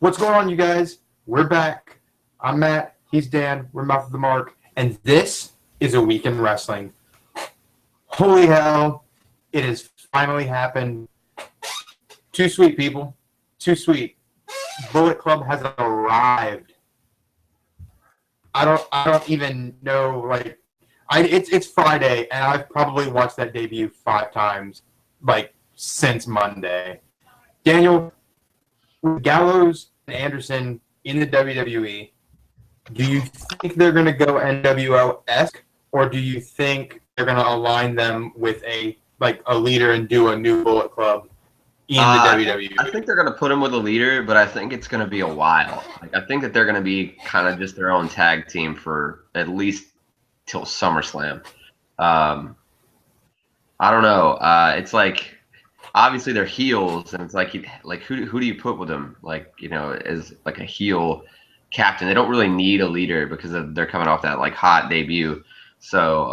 What's going on, you guys? We're back. I'm Matt. He's Dan. We're Mouth of the Mark. And this is a week in wrestling. Holy hell. It has finally happened. Too sweet, people. Too sweet. Bullet Club has arrived. I don't even know, it's Friday, and I've probably watched that debut 5 times, since Monday. Daniel, Gallows and Anderson in the WWE, do you think they're going to go NWO-esque, or do you think they're going to align them with a leader and do a new Bullet Club in the WWE? I think they're going to put him with a leader, but I think it's going to be a while. I think that they're going to be kind of just their own tag team for at least till SummerSlam. I don't know. It's like, obviously they're heels, and it's who do you put with them? As a heel captain. They don't really need a leader because they're coming off that hot debut. So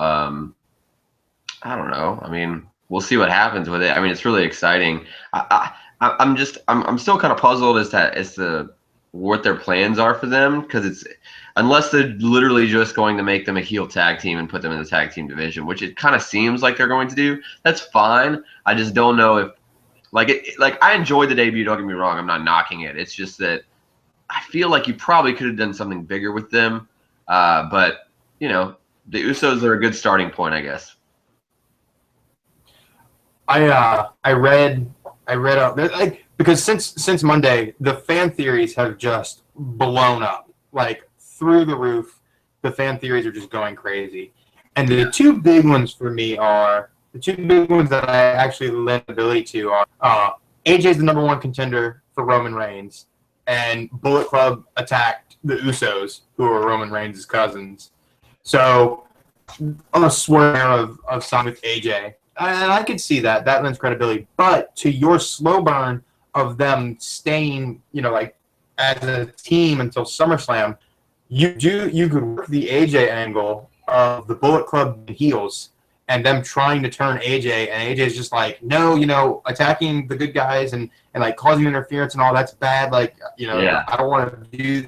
I don't know. I mean, we'll see what happens with it. I mean, it's really exciting. I'm still kind of puzzled as to what their plans are for them, because unless they're literally just going to make them a heel tag team and put them in the tag team division, which it kind of seems like they're going to do. That's fine. I just don't know if I enjoyed the debut. Don't get me wrong. I'm not knocking it. It's just that I feel like you probably could have done something bigger with them. But the Usos are a good starting point, I guess. I read because since Monday, the fan theories have just blown up through the roof. The fan theories are just going crazy, and the two big ones for me are the two big ones that I actually lend ability to are AJ's the #1 contender for Roman Reigns, and Bullet Club attacked the Usos, who are Roman Reigns' cousins. So on a swear of signing with AJ. And I could see that. That lends credibility. But to your slow burn of them staying, as a team until SummerSlam, you could work the AJ angle of the Bullet Club heels and them trying to turn AJ, and AJ's just no, attacking the good guys and causing interference and all that's bad. I don't want to do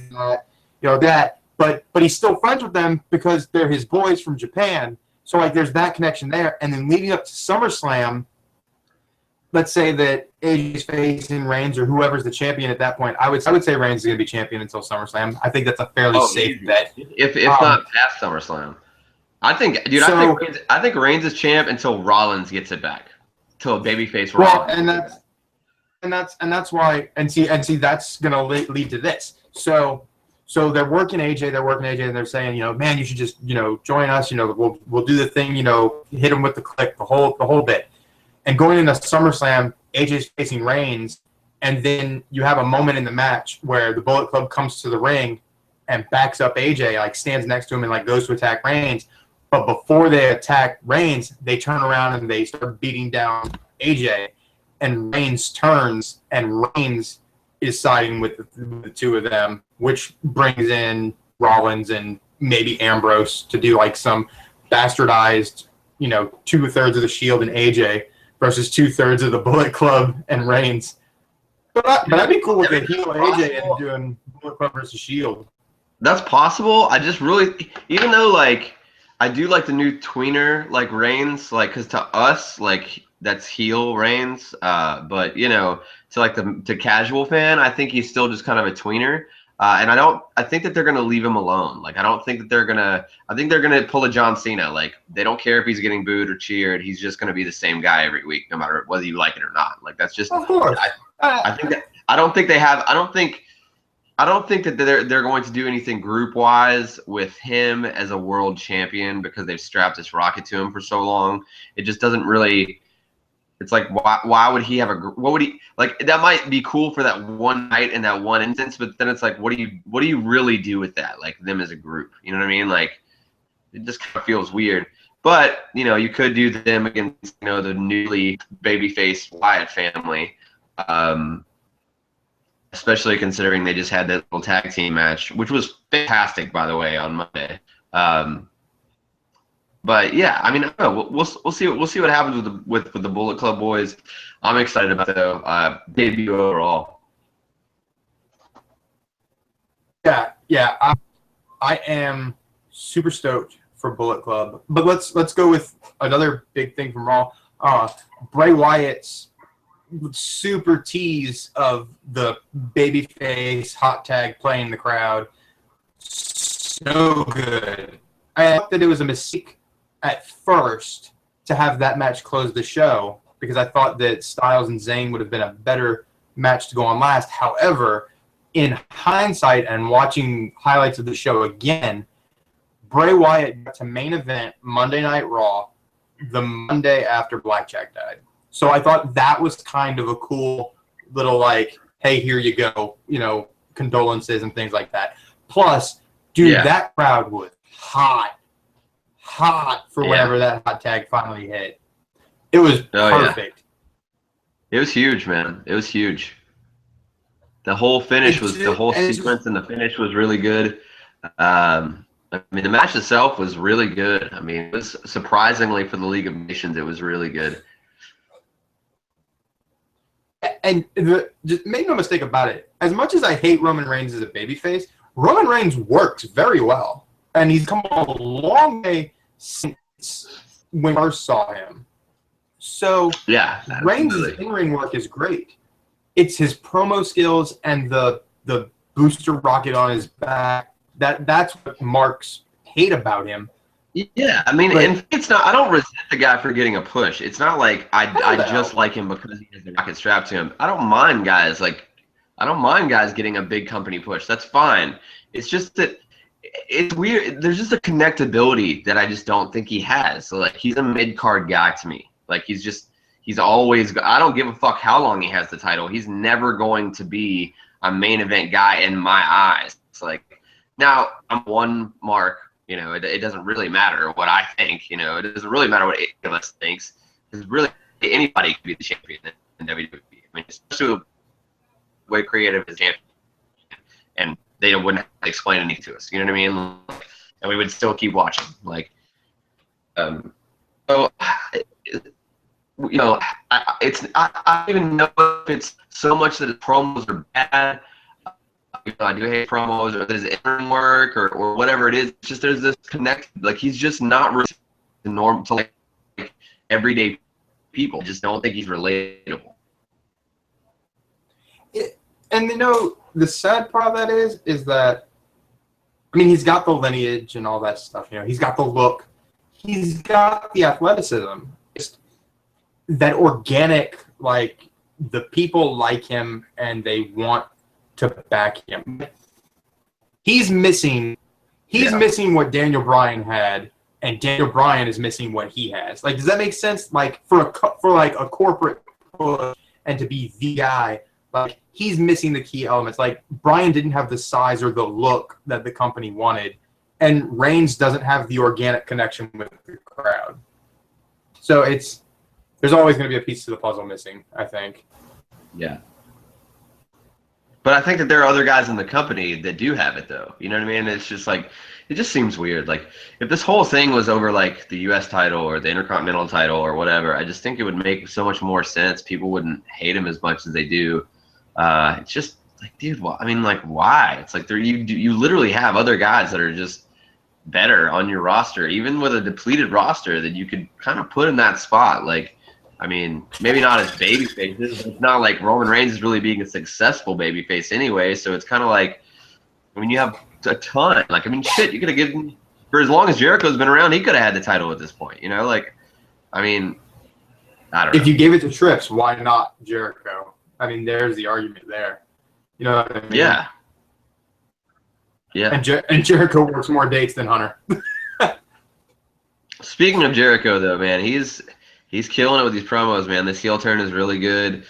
that. But he's still friends with them because they're his boys from Japan. So there's that connection there, and then leading up to SummerSlam, let's say that AJ's facing Reigns or whoever's the champion at that point. I would say Reigns is going to be champion until SummerSlam. I think that's a fairly safe bet. If not past SummerSlam, I think Reigns is champ until Rollins gets it back, till babyface Rollins. and that's why. And see, that's going to lead to this. So they're working AJ, and they're saying, man, you should just, join us. We'll do the thing, hit him with the click, the whole bit. And going into SummerSlam, AJ's facing Reigns, and then you have a moment in the match where the Bullet Club comes to the ring and backs up AJ, stands next to him and goes to attack Reigns. But before they attack Reigns, they turn around and they start beating down AJ, and Reigns turns, and Reigns is siding with the two of them, which brings in Rollins and maybe Ambrose to do some bastardized, 2/3 of the Shield and AJ versus 2/3 of the Bullet Club and Reigns. But that'd be cool with a heel AJ and doing Bullet Club versus Shield. That's possible. I just really, even though I do like the new tweener Reigns, because to us that's heel Reigns, but to casual fan, I think he's still just kind of a tweener, and I think that they're gonna leave him alone. I don't think that I think they're gonna pull a John Cena. They don't care if he's getting booed or cheered. He's just gonna be the same guy every week, no matter whether you like it or not. That's just. Of course. I think that I don't think that they're going to do anything group wise with him as a world champion, because they've strapped this rocket to him for so long. It just doesn't really. It's why would he have what would he that might be cool for that one night in that one instance, but then it's what do you really do with that, them as a group? You know what I mean? It just kind of feels weird. But you could do them against the newly babyface Wyatt family, especially considering they just had that little tag team match, which was fantastic, by the way, on Monday. But yeah, I mean, I don't know. We'll see what happens with the Bullet Club boys. I'm excited about the debut overall. Yeah. I am super stoked for Bullet Club. But let's go with another big thing from Raw. Bray Wyatt's super tease of the babyface hot tag playing the crowd. So good. I thought that it was a mistake at first to have that match close the show because I thought that Styles and Zayn would have been a better match to go on last. However, in hindsight and watching highlights of the show again, Bray Wyatt got to main event Monday Night Raw the Monday after Blackjack died. So I thought that was kind of a cool little like, hey, here you go, condolences and things like that. Plus, dude, that crowd was hot for whenever that hot tag finally hit. It was perfect. Yeah. It was huge, man. It was huge. The whole finish sequence and the finish was really good. I mean, the match itself was really good. I mean, it was surprisingly for the League of Nations, it was really good. And just make no mistake about it. As much as I hate Roman Reigns as a babyface, Roman Reigns works very well, and he's come a long way since when I first saw him. So Reigns' in-ring work is great. It's his promo skills and the booster rocket on his back. That's what marks hate about him. Yeah, I mean, and it's not. I don't resent the guy for getting a push. It's not like I just like him because he has the rocket strapped to him. I don't mind guys getting a big company push. That's fine. It's just that it's weird. There's just a connectability that I just don't think he has. So like he's a mid card guy to me. Like he's always. I don't give a fuck how long he has the title. He's never going to be a main event guy in my eyes. It's like now I'm one mark. It doesn't really matter what I think. It doesn't really matter what any of us thinks. Because really anybody can be the champion in WWE. I mean, especially the way creative is champion, and they wouldn't have to explain anything to us. You know what I mean? And we would still keep watching. Like, so I don't even know if it's so much that his promos are bad. I do hate promos or his in-ring work or whatever it is. It's just there's this connect. Like he's just not really normal to like everyday people. Just don't think he's relatable. And the sad part of that is that he's got the lineage and all that stuff. He's got the look. He's got the athleticism. It's that organic, like the people like him and they want to back him. He's missing what Daniel Bryan had, and Daniel Bryan is missing what he has. Like, does that make sense? Like for a corporate push and to be the guy, like he's missing the key elements. Like Bryan didn't have the size or the look that the company wanted, and Reigns doesn't have the organic connection with the crowd. So there's always going to be a piece to the puzzle missing, I think. Yeah. But I think that there are other guys in the company that do have it, though. You know what I mean? It's just like, it just seems weird. Like, if this whole thing was over, like, the U.S. title or the Intercontinental title or whatever, I just think it would make so much more sense. People wouldn't hate him as much as they do. It's just, like, dude, why? It's like you literally have other guys that are just better on your roster, even with a depleted roster that you could kind of put in that spot. Like, maybe not as baby faces, but it's not like Roman Reigns is really being a successful baby face anyway. So it's kind of like, you have a ton. Like, shit, you could have given, for as long as Jericho's been around, he could have had the title at this point. I don't know. If you gave it to Trips, why not Jericho? There's the argument there. You know what I mean? Yeah. Yeah. And Jericho works more dates than Hunter. Speaking of Jericho, though, man, he's killing it with these promos, man. This heel turn is really good.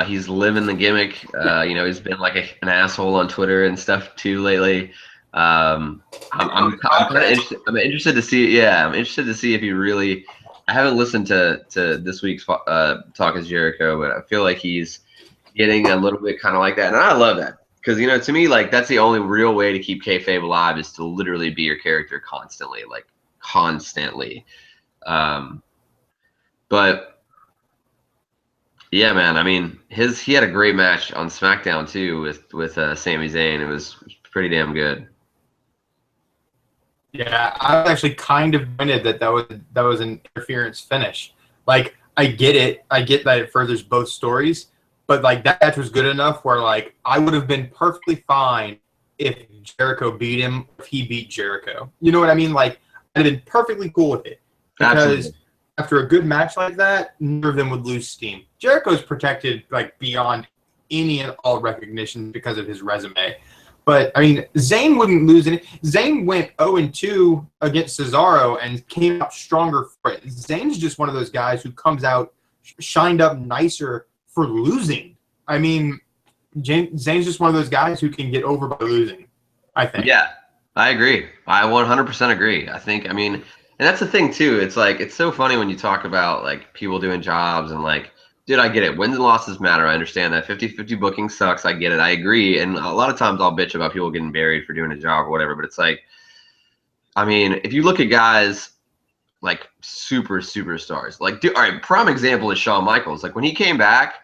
He's living the gimmick. He's been like an asshole on Twitter and stuff too lately. I'm interested to see. Yeah, I'm interested to see if he really. I haven't listened to this week's Talk is Jericho, but I feel like he's getting a little bit kind of like that, and I love that because to me, like that's the only real way to keep kayfabe alive is to literally be your character constantly, like constantly. But yeah, man. He had a great match on SmackDown too with Sami Zayn. It was pretty damn good. Yeah, I was actually kind of disappointed that was an interference finish. Like, I get it. I get that it furthers both stories, but like that match was good enough where like I would have been perfectly fine if Jericho beat him, if he beat Jericho. You know what I mean? Like, I'd have been perfectly cool with it. Because Absolutely. after a good match like that, neither of them would lose steam. Jericho's protected like beyond any and all recognition because of his resume. But I mean, Zayn wouldn't lose any. Zayn went 0-2 against Cesaro and came out stronger for it. Zayn's just one of those guys who comes out shined up nicer for losing. I mean, Zayn's just one of those guys who can get over by losing, I think. Yeah, I agree. I 100% agree. I mean, and that's the thing too. It's like, it's so funny when you talk about like people doing jobs and like, dude, I get it. Wins and losses matter. I understand that 50-50 booking sucks. I get it. I agree. And a lot of times I'll bitch about people getting buried for doing a job or whatever. But it's like, I mean, if you look at guys like superstars, like, dude, all right, prime example is Shawn Michaels. Like when he came back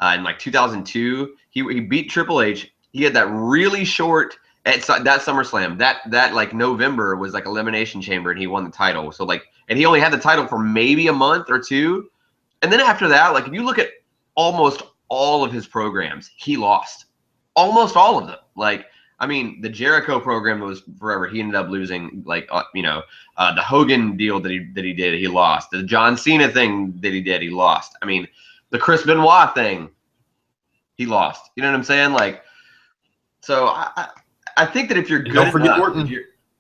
in like 2002, he beat Triple H. He had that really short at that SummerSlam. That like November was like Elimination Chamber, and he won the title. So like, and he only had the title for maybe a month or two. And then after that, like if you look at almost all of his programs, he lost. Almost all of them. Like, I mean, the Jericho program was forever. He ended up losing. Like, the Hogan deal that he did, he lost. The John Cena thing that he did, he lost. I mean, the Chris Benoit thing, he lost. You know what I'm saying? Like, so I think that if you're good enough,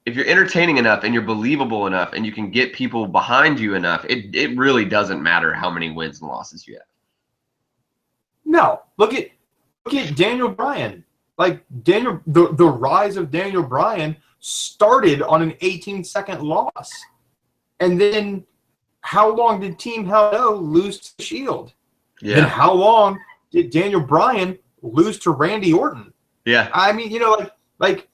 if you're entertaining enough and you're believable enough and you can get people behind you enough, it really doesn't matter how many wins and losses you have. No, look at Daniel Bryan. Like the rise of Daniel Bryan started on an 18-second loss, and then how long did Team Hell No lose to Shield? Yeah. And how long did Daniel Bryan lose to Randy Orton? Yeah. I mean, like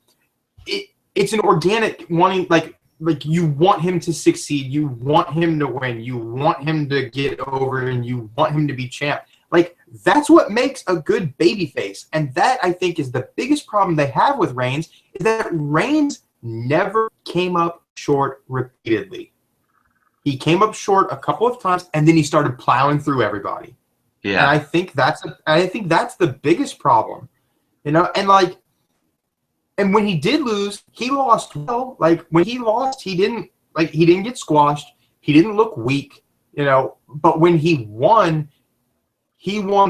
it's an organic wanting, like you want him to succeed, you want him to win, you want him to get over, and you want him to be champ. Like, that's what makes a good babyface. And that, I think, is the biggest problem they have with Reigns, is that Reigns never came up short repeatedly. He came up short a couple of times, and then he started plowing through everybody. Yeah. And I think that's the biggest problem. And when he did lose, he lost well. Like, when he lost, he didn't get squashed. He didn't look weak, But when he won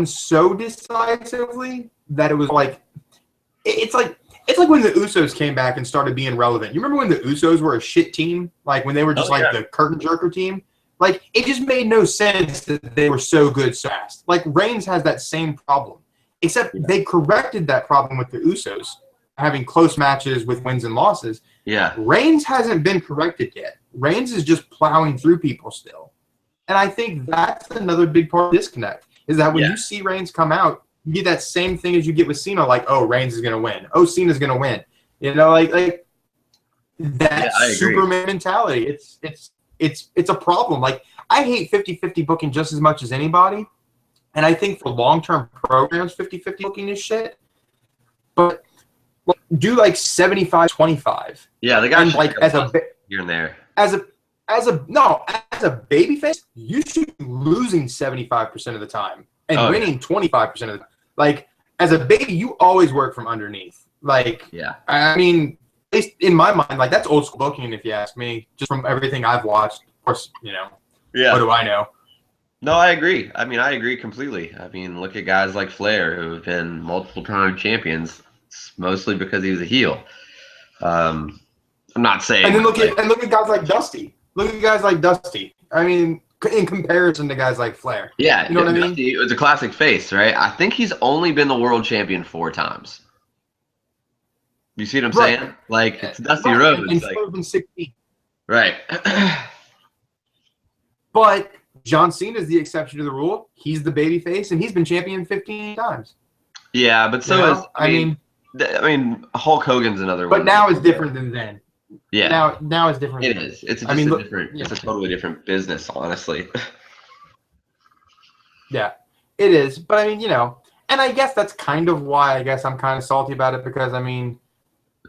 so decisively that it was like, it's like when the Usos came back and started being relevant. You remember when the Usos were a shit team? Like when they were just the curtain jerker team? Like, it just made no sense that they were so good so fast. Like, Reigns has that same problem, except they corrected that problem with the Usos having close matches with wins and losses. Yeah. Reigns hasn't been corrected yet. Reigns is just plowing through people still. And I think that's another big part of the disconnect. Is that when you see Reigns come out, you get that same thing as you get with Cena, like, oh, Reigns is going to win. Oh, Cena's going to win. Like that Superman mentality. It's a problem. Like, I hate 50-50 booking just as much as anybody. And I think for long-term programs, 50-50 booking is shit. But do like 75-25. Yeah, the guy and like here and there. As a babyface, you should be losing 75% of the time and winning 25% of the time. Like, as a baby, you always work from underneath. Like, I mean, at least in my mind, like, that's old school booking, if you ask me, just from everything I've watched. Of course, what do I know? No, I agree. I mean, I agree completely. I mean, look at guys like Flair who have been multiple-time champions, mostly because he was a heel. I'm not saying. And then look at guys like Dusty. Look at guys like Dusty. I mean, in comparison to guys like Flair. Yeah, you know what I mean? Dusty, it was a classic face, right? I think he's only been the world champion 4 times. You see what I'm saying? Like, it's Dusty Rhodes. And like, 16. Right. But John Cena is the exception to the rule. He's the baby face, and he's been champion 15 times. Yeah, but so is I mean, Hulk Hogan's another one. But now is different than then. Yeah. Now it's different. It is. It's it's a totally different business, honestly. Yeah, it is. But I mean, and I guess that's kind of why I'm kind of salty about it, because I mean,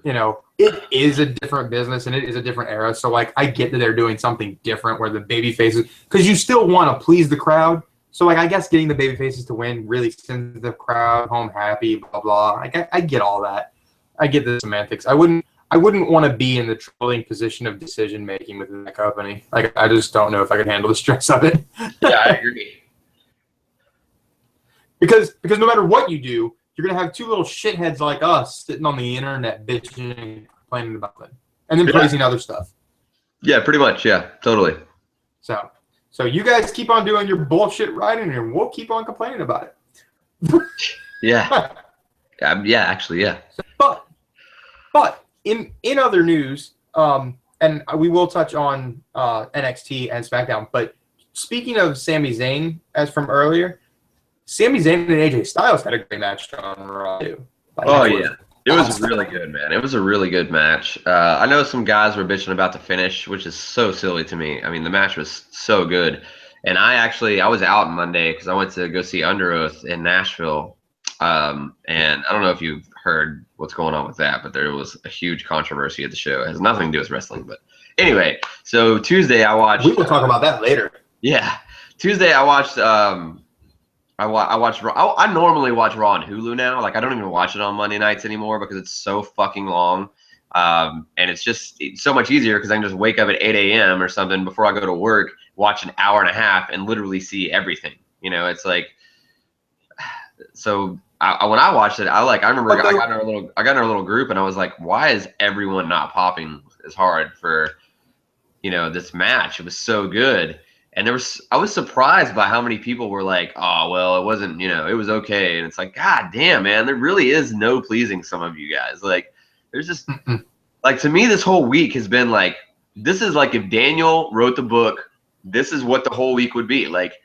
you know, it is a different business and it is a different era. So, like, I get that they're doing something different where the baby faces, because you still want to please the crowd. So, like, I guess getting the baby faces to win really sends the crowd home happy, blah, blah. Like, I get all that. I get the semantics. I wouldn't want to be in the trolling position of decision making within that company. Like, I just don't know if I could handle the stress of it. Yeah, I agree. because no matter what you do, you're gonna have two little shitheads like us sitting on the internet bitching and complaining about it, and then praising other stuff. Yeah, pretty much. Yeah, totally. So you guys keep on doing your bullshit writing, and we'll keep on complaining about it. Yeah. Yeah, actually, yeah. But in other news, and we will touch on NXT and SmackDown. But speaking of Sami Zayn, as from earlier, Sami Zayn and AJ Styles had a great match on Raw too. It was really good, man. It was a really good match. I know some guys were bitching about the finish, which is so silly to me. I mean, the match was so good. And I was out Monday because I went to go see Under Oath in Nashville. And I don't know if you've heard what's going on with that, but there was a huge controversy at the show. It has nothing to do with wrestling. But anyway, so Tuesday I watched. We will talk about that later. Yeah. Tuesday I watched I watched Raw. I normally watch Raw on Hulu now. Like, I don't even watch it on Monday nights anymore because it's so fucking long. And it's so much easier because I can just wake up at 8 a.m. or something before I go to work, watch an hour and a half, and literally see everything. You know, it's like, so when I watched it, I remember I got in our little group and I was like, why is everyone not popping as hard for, this match? It was so good. And I was surprised by how many people were like, oh, well, it wasn't, it was okay. And it's like, God damn, man, there really is no pleasing some of you guys. Like, there's just, like, to me, this whole week has been like, this is like if Daniel wrote the book, this is what the whole week would be. Like,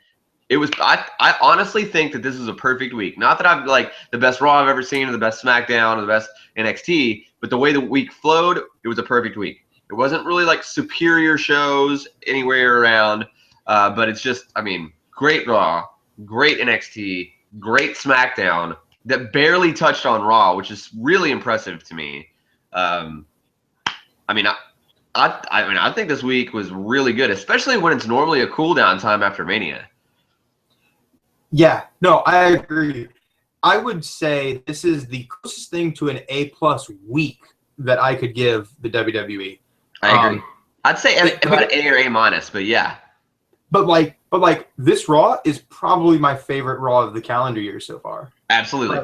it was, I honestly think that this is a perfect week. Not that I'm like the best Raw I've ever seen or the best SmackDown or the best NXT, but the way the week flowed, it was a perfect week. It wasn't really like superior shows anywhere around. But it's just, I mean, great Raw, great NXT, great SmackDown that barely touched on Raw, which is really impressive to me. I think this week was really good, especially when it's normally a cool down time after Mania. Yeah, no, I agree. I would say this is the closest thing to an A+ week that I could give the WWE. I agree. I'd say about an A or A-, but yeah. But this Raw is probably my favorite Raw of the calendar year so far. Absolutely.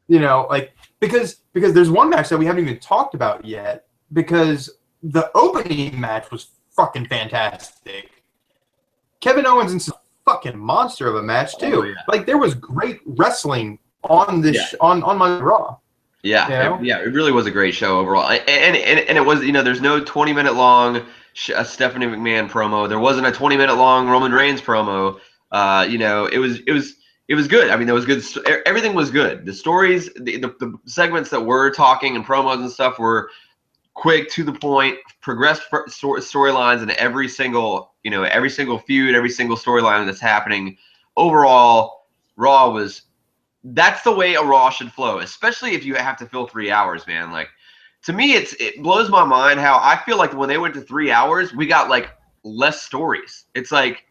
Because there's one match that we haven't even talked about yet, because the opening match was fucking fantastic. Kevin Owens is a fucking monster of a match too. Oh, yeah. Like, there was great wrestling on this on Monday Raw. Yeah, it really was a great show overall. And it was, there's no 20-minute long Stephanie McMahon promo. There wasn't a 20-minute long Roman Reigns promo. It was good. I mean, there was good. Everything was good. The stories, the segments that were talking and promos and stuff were quick, to the point, progressed storylines in every single feud, every single storyline that's happening. Overall, Raw was. That's the way a Raw should flow, especially if you have to fill 3 hours, man. Like, to me, it blows my mind how I feel like when they went to 3 hours, we got like less stories. It's like,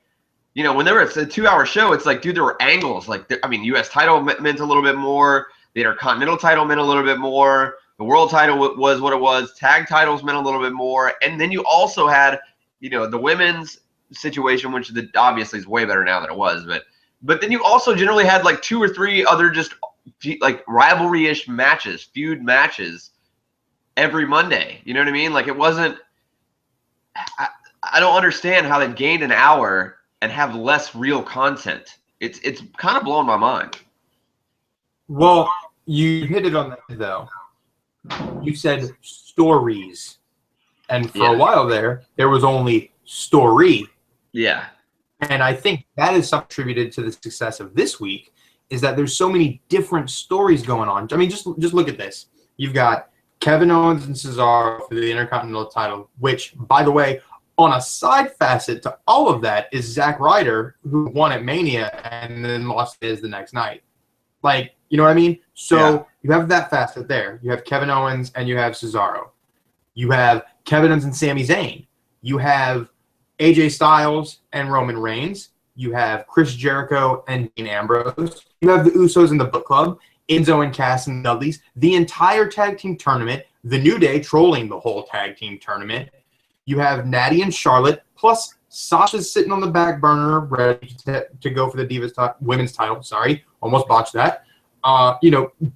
whenever it's a 2-hour show, it's like, dude, there were angles. Like, U.S. title meant a little bit more. The Intercontinental title meant a little bit more. The World title was what it was. Tag titles meant a little bit more. And then you also had, the women's situation, which obviously is way better now than it was, But then you also generally had like 2 or 3 other just like rivalry-ish matches, feud matches every Monday. You know what I mean? Like, it wasn't – I don't understand how they've gained an hour and have less real content. It's kind of blowing my mind. Well, you hit it on that, though. You said stories. And for a while there was only story. Yeah. And I think that is something attributed to the success of this week, is that there's so many different stories going on. I mean, just look at this. You've got Kevin Owens and Cesaro for the Intercontinental title, which, by the way, on a side facet to all of that is Zack Ryder, who won at Mania and then lost his the next night. Like, you know what I mean? So You have that facet there. You have Kevin Owens and you have Cesaro. You have Kevin Owens and Sami Zayn. You have AJ Styles and Roman Reigns. You have Chris Jericho and Dean Ambrose. You have the Usos and the Book Club, Enzo and Cass and the Dudleys, the entire tag team tournament, the New Day trolling the whole tag team tournament. You have Natty and Charlotte, plus Sasha's sitting on the back burner, ready to go for the Divas women's title. Sorry, almost botched that.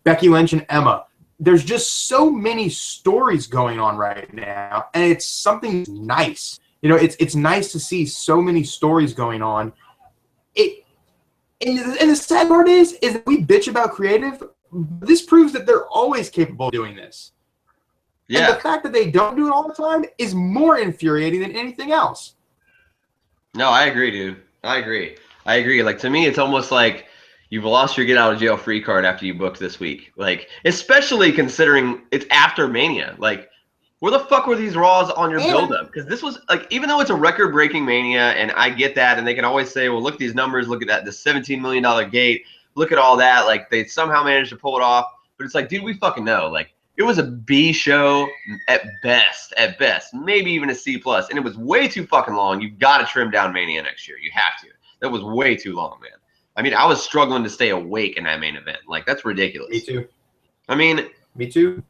Becky Lynch and Emma. There's just so many stories going on right now, and it's something nice. It's nice to see so many stories going on. And the sad part is that we bitch about creative. This proves that they're always capable of doing this. Yeah. And the fact that they don't do it all the time is more infuriating than anything else. No, I agree, dude. I agree. Like, to me, it's almost like you've lost your get-out-of-jail-free card after you booked this week. Like, especially considering it's after Mania. Like, where the fuck were these Raws on your build-up? Because this was, like, even though it's a record-breaking Mania, and I get that, and they can always say, well, look at these numbers, look at that, the $17 million gate, look at all that. Like, they somehow managed to pull it off. But it's like, dude, we fucking know. Like, it was a B show at best, maybe even a C+, and it was way too fucking long. You've got to trim down Mania next year. You have to. That was way too long, man. I mean, I was struggling to stay awake in that main event. Like, that's ridiculous. Me too. I mean, me too.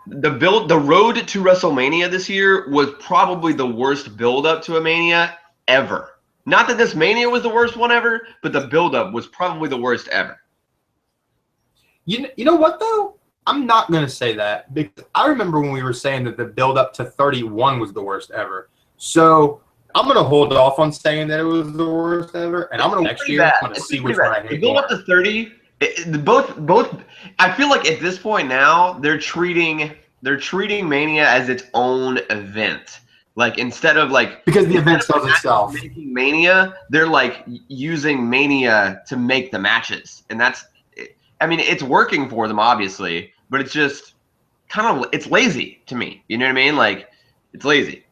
The road to WrestleMania this year was probably the worst build-up to a Mania ever. Not that this Mania was the worst one ever, but the build-up was probably the worst ever. You know what, though? I'm not going to say that, because I remember when we were saying that the build-up to 31 was the worst ever. So I'm going to hold off on saying that it was the worst ever, and I'm going to next year I'm going to see which one I hate. The build-up to 30, both. I feel like at this point now they're treating Mania as its own event. Like, instead of like, because the event sells itself. Making Mania, they're like using Mania to make the matches, and that's. I mean, it's working for them, obviously, but it's just it's lazy to me. You know what I mean? Like, it's lazy.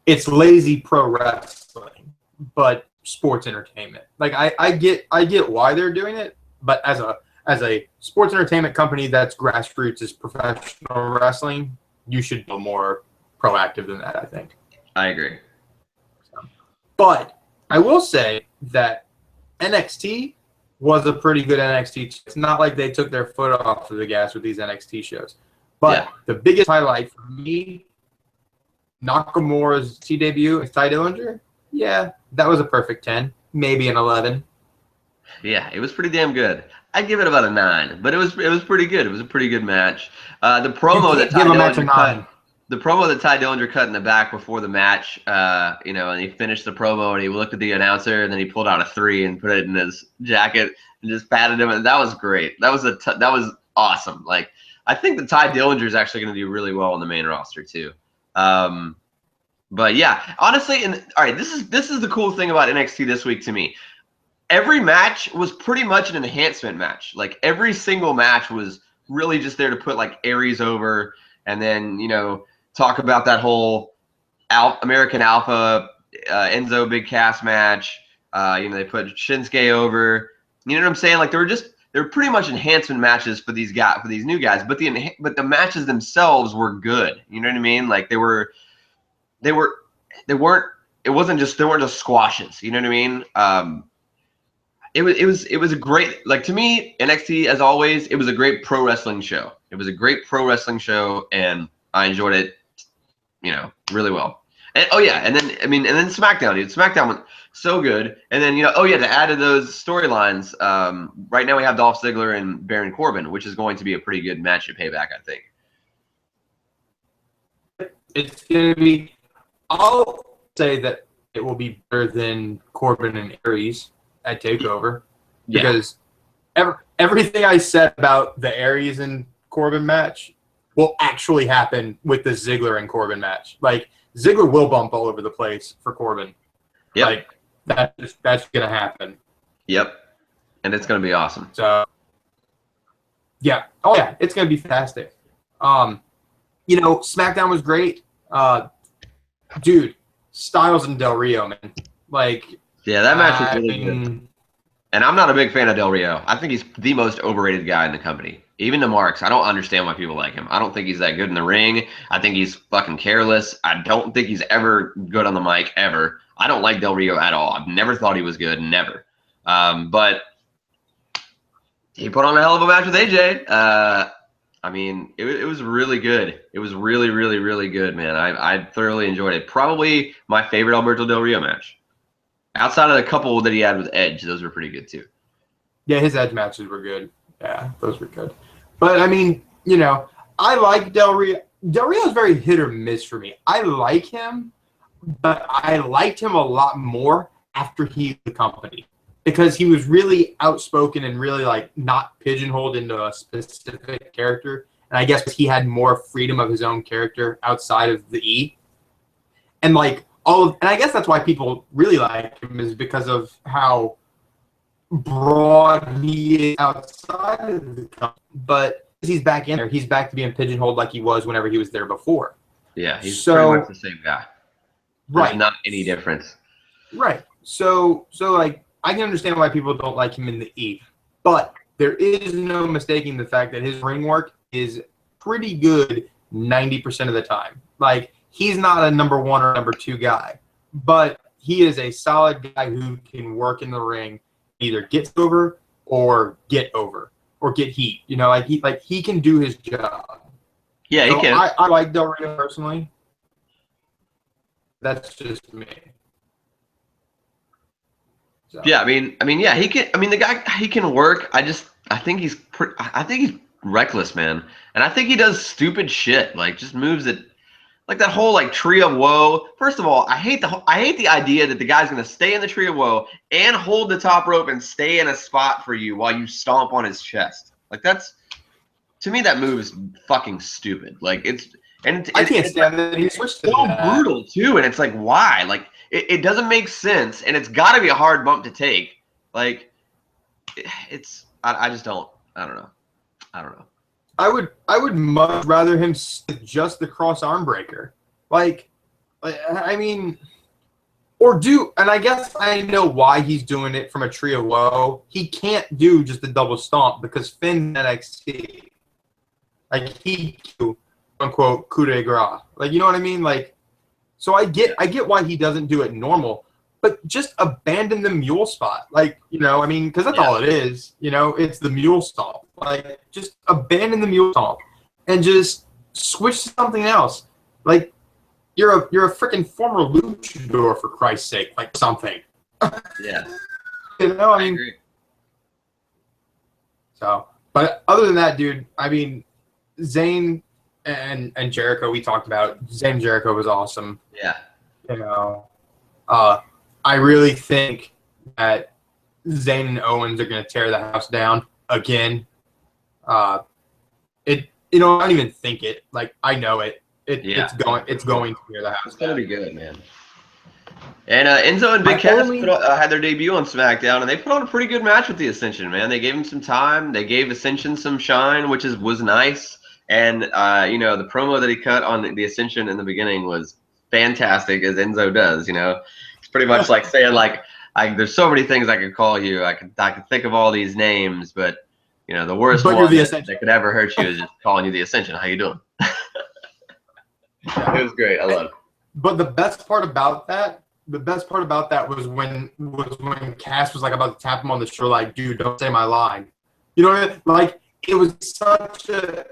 It's lazy pro wrestling, but sports entertainment. Like, I get why they're doing it, but as a sports entertainment company that's grassroots is professional wrestling, you should be more proactive than that, I think. I agree. But I will say that NXT was a pretty good NXT. It's not like they took their foot off of the gas with these NXT shows. But the biggest highlight for me, Nakamura's T debut with Ty Dillinger, that was a perfect 10, maybe an 11. Yeah, it was pretty damn good. I'd give it about a 9, but it was pretty good. It was a pretty good match. The promo that Ty Dillinger cut. The promo that Ty Dillinger cut in the back before the match, and he finished the promo and he looked at the announcer and then he pulled out a 3 and put it in his jacket and just patted him, and that was great. That was awesome. Like, I think that Ty Dillinger is actually going to do really well on the main roster too. But yeah, honestly, all right, this is the cool thing about NXT this week to me. Every match was pretty much an enhancement match. Like, every single match was really just there to put like Aries over, and then talk about that whole American Alpha Enzo Big Cass match. They put Shinsuke over. You know what I'm saying? Like, they're pretty much enhancement matches for these new guys. But the matches themselves were good. You know what I mean? Like, they weren't just squashes. You know what I mean? It was a great, like, to me, NXT, as always, it was a great pro wrestling show. It was a great pro wrestling show, and I enjoyed it, really well. And then SmackDown, dude. SmackDown was so good. And then, to add to those storylines, right now we have Dolph Ziggler and Baron Corbin, which is going to be a pretty good match at Payback, I think. It's going to be, I'll say that it will be better than Corbin and Aries at TakeOver. Because everything I said about the Aries and Corbin match will actually happen with the Ziggler and Corbin match. Like, Ziggler will bump all over the place for Corbin. Yep. Like, that's going to happen. Yep. And it's going to be awesome. So, yeah. Oh, yeah. It's going to be fantastic. SmackDown was great. Dude, Styles and Del Rio, man. Like, yeah, that match was really good. And I'm not a big fan of Del Rio. I think he's the most overrated guy in the company. Even to Marks, I don't understand why people like him. I don't think he's that good in the ring. I think he's fucking careless. I don't think he's ever good on the mic, ever. I don't like Del Rio at all. I've never thought he was good, never. But he put on a hell of a match with AJ. I mean, it was really good. It was really, really, really good, man. I thoroughly enjoyed it. Probably my favorite Alberto Del Rio match. Outside of the couple that he had with Edge, those were pretty good too. Yeah, his Edge matches were good. Yeah, those were good. But I mean, you know, I like Del Rio. Del Rio is very hit or miss for me. I like him, but I liked him a lot more after he left the company because he was really outspoken and really like not pigeonholed into a specific character. And I guess he had more freedom of his own character outside of the E. And like and I guess that's why people really like him is because of how broad he is outside of the company. But he's back in there. He's back to being pigeonholed like he was whenever he was there before. Yeah, he's pretty much the same guy. There's not any difference. Right. So like I can understand why people don't like him in the E, but there is no mistaking the fact that his ring work is pretty good 90% of the time. Like he's not a number 1 or number 2 guy, but he is a solid guy who can work in the ring, either get over or get heat. You know, like he can do his job. Yeah, he can. I like Del Rio personally. That's just me. So. Yeah, I mean, yeah, he can. I mean, the guy, he can work. I think he's reckless, man, and I think he does stupid shit, like just moves that, like that whole like tree of woe. First of all, I hate the idea that the guy's gonna stay in the tree of woe and hold the top rope and stay in a spot for you while you stomp on his chest. Like that's, to me, that move is fucking stupid. Like I can't stand that he switched to so that. brutal too, and it's like why? Like it doesn't make sense, and it's got to be a hard bump to take. Like I just don't. I don't know. I would much rather him just the cross arm breaker. Like I mean, or do, and I guess I know why he's doing it from a tree of woe. He can't do just the double stomp because Finn's NXT. Like he quote unquote coup de grace. Like you know what I mean? Like so I get why he doesn't do it normal, but just abandon the mule spot. Like, you know, I mean, because that's all it is. You know, it's the mule stomp. Like, just abandon the mule stomp and just switch to something else. Like, you're a freaking former luchador, for Christ's sake. Like, something. Yeah. You know, I mean. Agree. So, but other than that, dude, I mean, Zayn and Jericho, we talked about. Zayn and Jericho was awesome. Yeah. You know, I really think that Zayn and Owens are going to tear the house down again. I don't even think it. Like I know it. It's going to tear the house. It's going to be good, man. And Enzo and Big Cass had their debut on SmackDown, and they put on a pretty good match with the Ascension, man. They gave him some time. They gave Ascension some shine, which was nice. And the promo that he cut on the Ascension in the beginning was fantastic, as Enzo does. You know, it's pretty much like saying like, there's so many things I could call you. I could think of all these names, but you know, the worst one that could ever hurt you is just calling you the Ascension. How you doing? It was great. I love it. But the best part about that was when Cass was like about to tap him on the shoulder, like, dude, don't say my line. You know what I mean? Like it was such a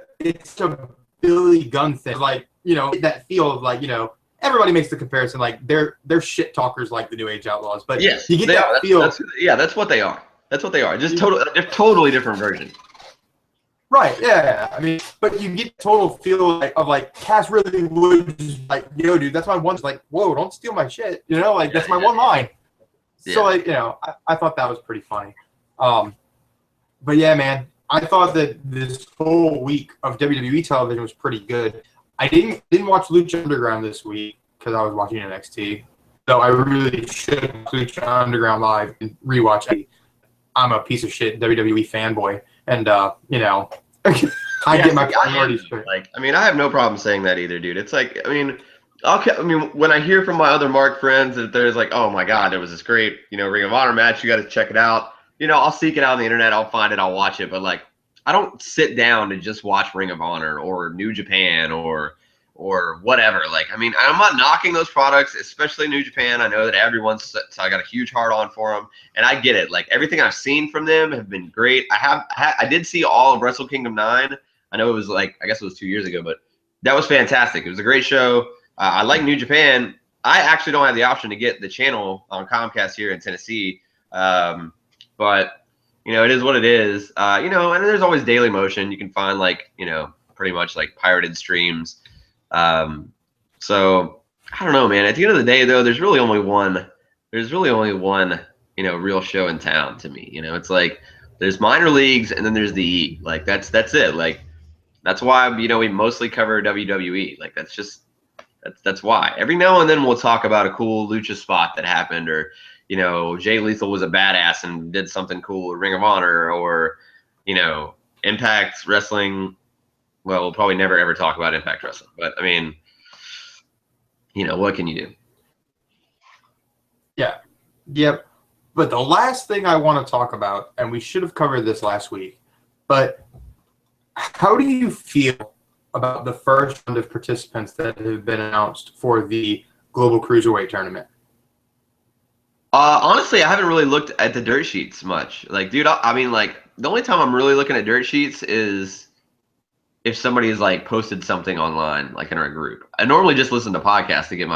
Billy Gunn thing. Like, you know, that feel of like, you know, everybody makes the comparison, like they're shit talkers like the New Age Outlaws, but yes, you get that feel. That's what they are. That's what they are. Just totally different version. Right. Yeah. I mean, but you get total feel of like Cass really would just like, yo, dude, that's my one. Like, whoa, don't steal my shit. You know, like that's my one line. Yeah. So like, you know, I thought that was pretty funny. But yeah, man, I thought that this whole week of WWE television was pretty good. I didn't watch Lucha Underground this week because I was watching NXT. So I really should watch Lucha Underground live and rewatch it. I'm a piece of shit WWE fanboy, and you know, I get my priorities straight. Like, I mean, I have no problem saying that either, dude. It's like, I mean, when I hear from my other Mark friends that there's like, oh my God, there was this great, you know, Ring of Honor match, you got to check it out. I'll seek it out on the internet. I'll find it. I'll watch it. But like, I don't sit down to just watch Ring of Honor or New Japan or whatever. Like, I mean, I'm not knocking those products, especially New Japan. I know that so I got a huge heart on for them, and I get it. Like, everything I've seen from them have been great. I did see all of Wrestle Kingdom 9. I know it was like, I guess it was 2 years ago, but that was fantastic. It was a great show. I like New Japan. I actually don't have the option to get the channel on Comcast here in Tennessee. But it is what it is. And there's always Daily Motion. You can find like, pretty much like pirated streams. So I don't know, man. At the end of the day, though, there's really only one. Real show in town to me. It's like there's minor leagues and then there's the E. Like that's it. Like that's why we mostly cover WWE. Like that's why. Every now and then we'll talk about a cool lucha spot that happened, or Jay Lethal was a badass and did something cool with Ring of Honor, or Impact Wrestling. Well, we'll probably never ever talk about Impact Wrestling, but I mean, what can you do? Yeah. Yep. But the last thing I want to talk about, and we should have covered this last week, but how do you feel about the first round of participants that have been announced for the Global Cruiserweight Tournament? Honestly, I haven't really looked at the dirt sheets much. Like, dude, I mean, like, the only time I'm really looking at dirt sheets is if somebody's like posted something online, like in our group. I normally just listen to podcasts to get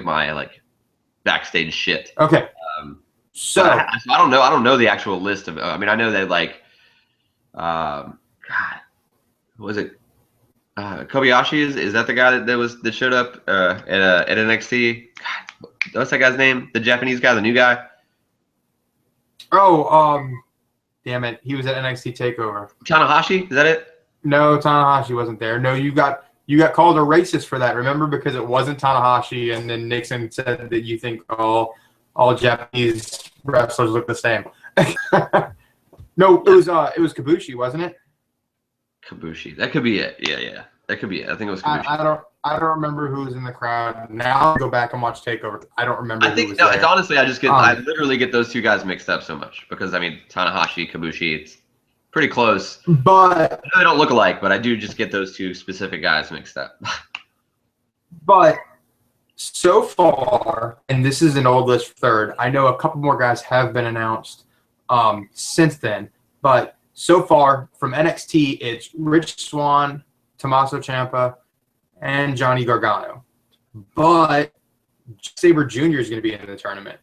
my like backstage shit. Okay. So I don't know. I don't know the actual list of. I mean, I know that like, God, what was it? Kobayashi is that the guy that showed up at NXT? God, what's that guy's name? The Japanese guy, the new guy. Oh, damn it! He was at NXT Takeover. Tanahashi, is that it? No, Tanahashi wasn't there. No, you got called a racist for that. Remember, because it wasn't Tanahashi, and then Nixon said that you think all Japanese wrestlers look the same. No, it was Kabushi, wasn't it? Kabushi. That could be it. Yeah. That could be it. I think it was Kabushi. I don't remember who was in the crowd. Now I'll go back and watch Takeover. I don't remember. It's honestly, I literally get those two guys mixed up so much because I mean Tanahashi, Kabushi, it's pretty close. But I know they don't look alike, but I do just get those two specific guys mixed up. But so far, and this is an old list third, I know a couple more guys have been announced since then. But so far from NXT, it's Rich Swann, Tommaso Ciampa, and Johnny Gargano. But Sabre Jr. is going to be in the tournament.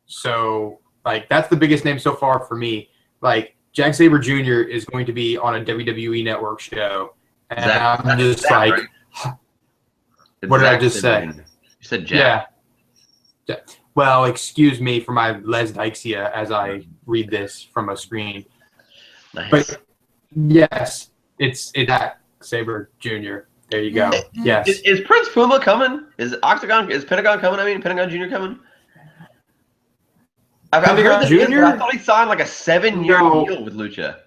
So, like, that's the biggest name so far for me. Like, Jack Sabre Jr. is going to be on a WWE Network show. And I'm just like, right? What did I just say? You said Jack. Yeah. Well, excuse me for my lesdyxia as I read this from a screen. Nice. But, yes, it's Jack Sabre Jr. There you go. Yes. Is Prince Puma coming? Is Pentagon coming? I mean, Pentagon Jr. coming? I've heard Jr. I thought he signed like a 7-year deal with Lucha.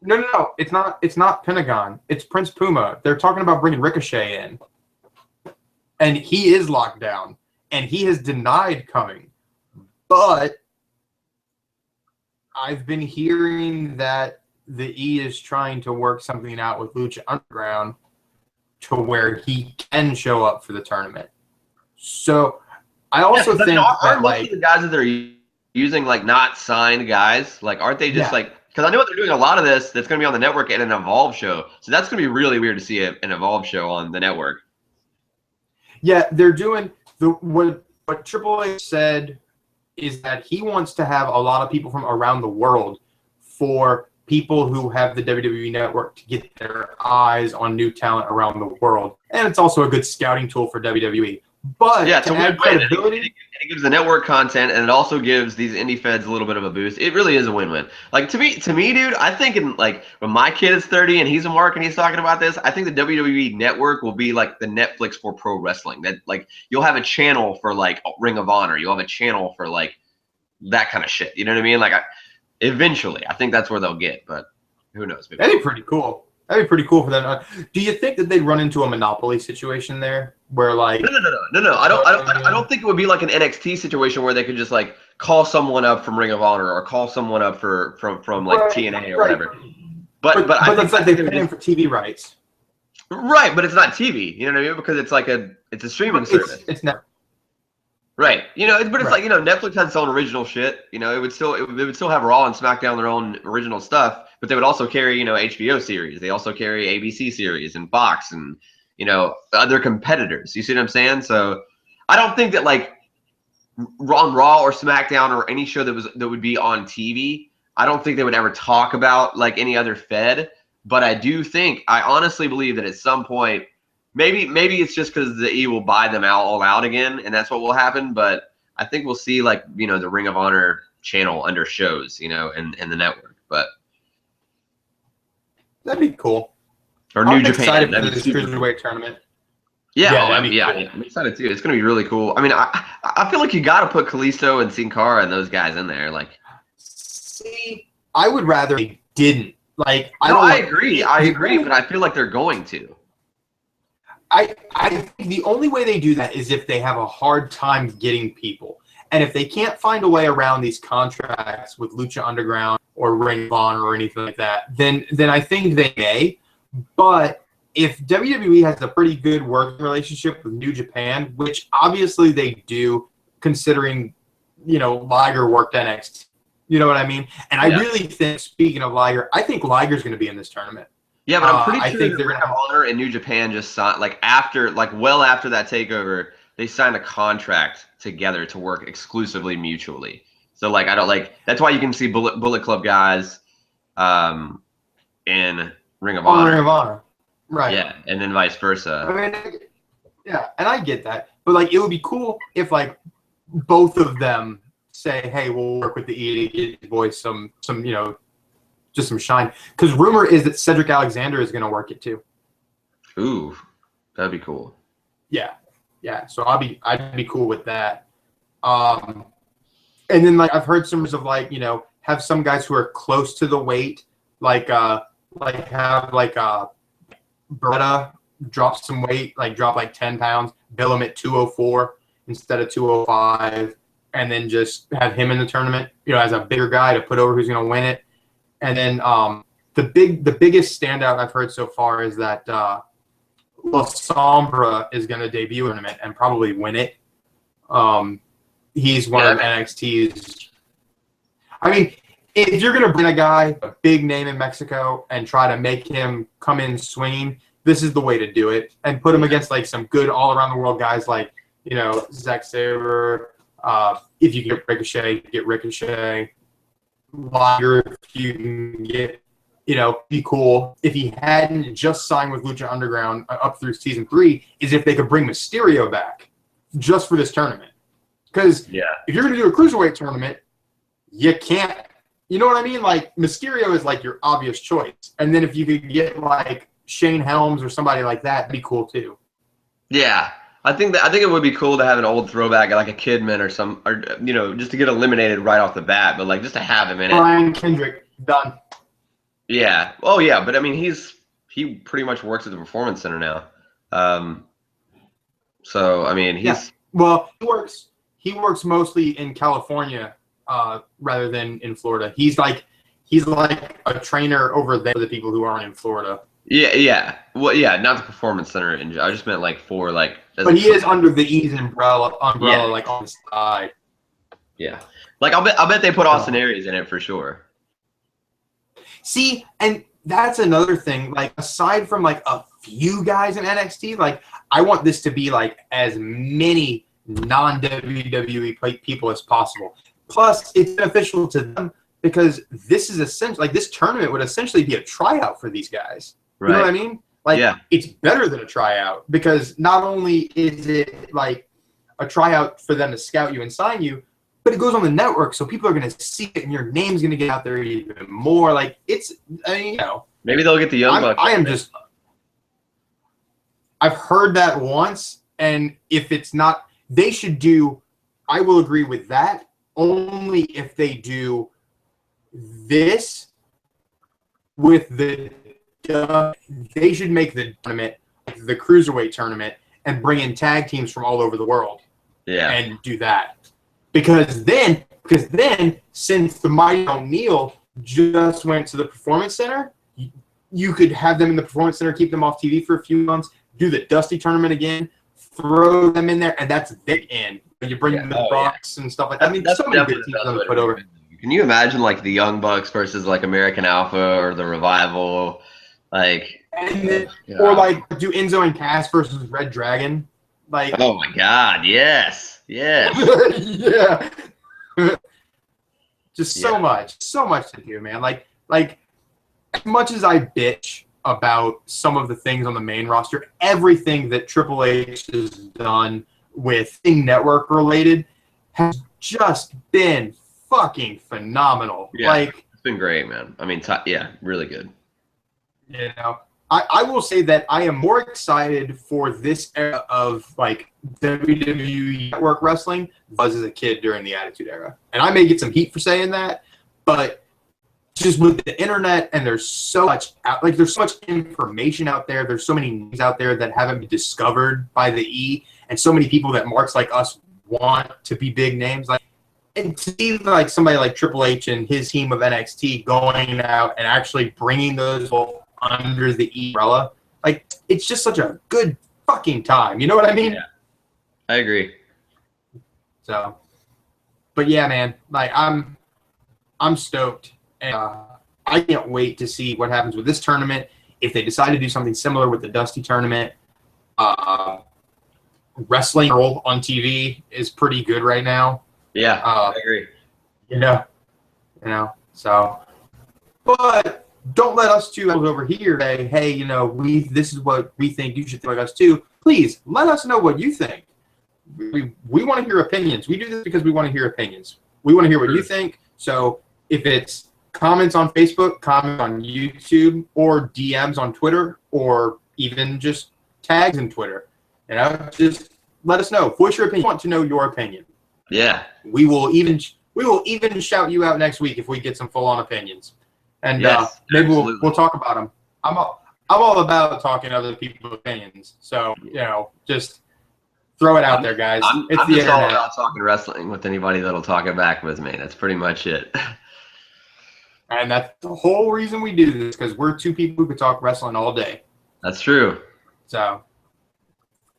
No. It's not Pentagon. It's Prince Puma. They're talking about bringing Ricochet in. And he is locked down. And he has denied coming. But I've been hearing that the E is trying to work something out with Lucha Underground to where he can show up for the tournament. So I also think aren't most of the guys that they're using like not signed guys? Like, aren't they just like? Because I know they're doing a lot of this that's going to be on the network at an Evolve show. So that's going to be really weird to see an Evolve show on the network. Yeah, they're doing what Triple H said is that he wants to have a lot of people from around the world for people who have the WWE Network to get their eyes on new talent around the world. And it's also a good scouting tool for WWE. But yeah, to add credibility, it gives the network content, and it also gives these indie feds a little bit of a boost. It really is a win-win. Like to me, dude, I think when my kid is 30 and he's in work and he's talking about this, I think the WWE Network will be like the Netflix for pro wrestling. That like you'll have a channel for like Ring of Honor, you'll have a channel for like that kind of shit. You know what I mean? Like eventually, I think that's where they'll get, but who knows? Maybe. That'd be pretty cool. That'd be pretty cool for them. Do you think that they'd run into a monopoly situation there, where like No. I don't think it would be like an NXT situation where they could just like call someone up from Ring of Honor or call someone up from like TNA or whatever. But I that's think like they pay him for TV rights. Right, but it's not TV. You know what I mean? Because it's like it's a streaming service. It's not. Right. You know, but it's Right. like, you know, Netflix has its own original shit. You know, it would still have Raw and SmackDown their own original stuff, but they would also carry, you know, HBO series. They also carry ABC series and Fox and, you know, other competitors. You see what I'm saying? So I don't think that like Raw or SmackDown or any show that would be on TV, I don't think they would ever talk about like any other Fed. But I honestly believe that at some point, maybe it's just because the E will buy them all out again, and that's what will happen. But I think we'll see like, you know, the Ring of Honor channel under shows, you know, and the network. But That'd be cool. or I'm New Japan. excited for That'd be this super cruiserweight tournament. Yeah, Yeah, oh, that'd be yeah, cool. yeah, I'm excited too. It's gonna be really cool. I mean, I feel like you got to put Kalisto and Sin Cara and those guys in there. Like, See, I would rather they didn't. Like, I agree, but I feel like they're going to. I think the only way they do that is if they have a hard time getting people. And if they can't find a way around these contracts with Lucha Underground or Ring of Honor or anything like that, then I think they may. But if WWE has a pretty good working relationship with New Japan, which obviously they do, considering, you know, Liger worked NXT. You know what I mean? And I really think, speaking of Liger, I think Liger's going to be in this tournament. Yeah, but I'm pretty I sure think that Ring of Honor and New Japan just signed, like after that takeover, they signed a contract together to work exclusively mutually. So like that's why you can see Bullet Club guys, in Ring of Honor. Ring of Honor, right? Yeah, and then vice versa. I mean, yeah, and I get that, but like it would be cool if like both of them say, "Hey, we'll work with the E to get your boys some you know, just some shine." Because rumor is that Cedric Alexander is going to work it too. Ooh, that'd be cool. Yeah. So I'd be cool with that. And then like I've heard some of like, you know, have some guys who are close to the weight, like have like Beretta drop some weight, like drop like 10 pounds, bill him at 204 instead of 205, and then just have him in the tournament, you know, as a bigger guy to put over who's going to win it. And then the biggest standout I've heard so far is that La Sombra is going to debut in the tournament and probably win it. He's one of NXT's. I mean, if you're going to bring a guy, a big name in Mexico, and try to make him come in swinging, this is the way to do it. And put him against like some good all around the world guys like, you know, Zack Sabre. If you can get Ricochet. Liger, if you can get, you know, be cool. If he hadn't just signed with Lucha Underground up through season 3, is if they could bring Mysterio back just for this tournament. Because if you're going to do a cruiserweight tournament, you can't, you know what I mean? Like, Mysterio is like your obvious choice. And then if you could get like Shane Helms or somebody like that, it'd be cool too. Yeah. I think it would be cool to have an old throwback like a Kidman or you know, just to get eliminated right off the bat, but like just to have him in it. Brian Kendrick, done. Yeah. Oh yeah, but I mean he pretty much works at the Performance Center now. So I mean well, he works mostly in California rather than in Florida. He's like a trainer over there for the people who aren't in Florida. Yeah. Well, yeah, not the Performance Center. I just meant like for like. But he is under the Ease umbrella like on the side. Yeah, like I'll bet they put Austin Aries in it for sure. See, and that's another thing. Like aside from like a few guys in NXT, like I want this to be like as many non-WWE people as possible. Plus, it's beneficial to them because this is essentially like this tournament would essentially be a tryout for these guys. Right. You know what I mean? Like, it's better than a tryout because not only is it like a tryout for them to scout you and sign you, but it goes on the network, so people are going to see it and your name's going to get out there even more. Like, it's, I mean, you know. Maybe they'll get the Young Bucks. I've heard that once, and if it's not, they should do, I will agree with that, only if they do this with the they should make the tournament, the cruiserweight tournament, and bring in tag teams from all over the world. Yeah. And do that. Because then, since the Mighty O'Neil just went to the Performance Center, you could have them in the Performance Center, keep them off TV for a few months, do the Dusty tournament again, throw them in there, and that's big in. You bring the Bucks and stuff like that. I mean, that's so many good teams to put over. Can you imagine like the Young Bucks versus like American Alpha or the Revival, like? And then, or like do Enzo and Cass versus Red Dragon, like. Oh my God! Yes. Yeah. Just so much to do, man. Like as much as I bitch about some of the things on the main roster, everything that Triple H has done with network related has just been fucking phenomenal. Yeah, like it's been great, man. I mean, really good. You know, I will say that I am more excited for this era of like WWE network wrestling than I was as a kid during the Attitude Era. And I may get some heat for saying that, but just with the internet and there's so much information out there. There's so many names out there that haven't been discovered by the E, and so many people that marks like us want to be big names. Like, and to see like somebody like Triple H and his team of NXT going out and actually bringing those all under the E umbrella, like it's just such a good fucking time. You know what I mean? Yeah, I agree. So, but yeah, man, like I'm stoked. And I can't wait to see what happens with this tournament. If they decide to do something similar with the Dusty tournament, wrestling on TV is pretty good right now. Yeah, I agree. You know. So, but don't let us two over here say, hey, you know, this is what we think. You should think like us too. Please let us know what you think. We want to hear opinions. We do this because we want to hear opinions. We want to hear what you think. So if it's comments on Facebook, comments on YouTube, or DMs on Twitter, or even just tags in Twitter, you know, just let us know. Voice your opinion. We want to know your opinion. Yeah. We will even shout you out next week if we get some full-on opinions, and maybe we'll talk about them. I'm all about talking other people's opinions. So you know, just throw it out there, guys. I'm just all about talking wrestling with anybody that'll talk it back with me. That's pretty much it. And that's the whole reason we do this, because we're two people who could talk wrestling all day. That's true. So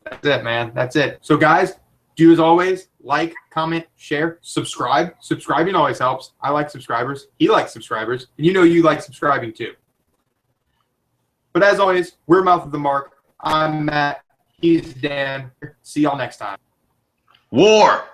that's it, man. That's it. So guys, do as always, like, comment, share, subscribe. Subscribing always helps. I like subscribers. He likes subscribers. And you know you like subscribing too. But as always, we're Mouth of the Mark. I'm Matt. He's Dan. See y'all next time. War!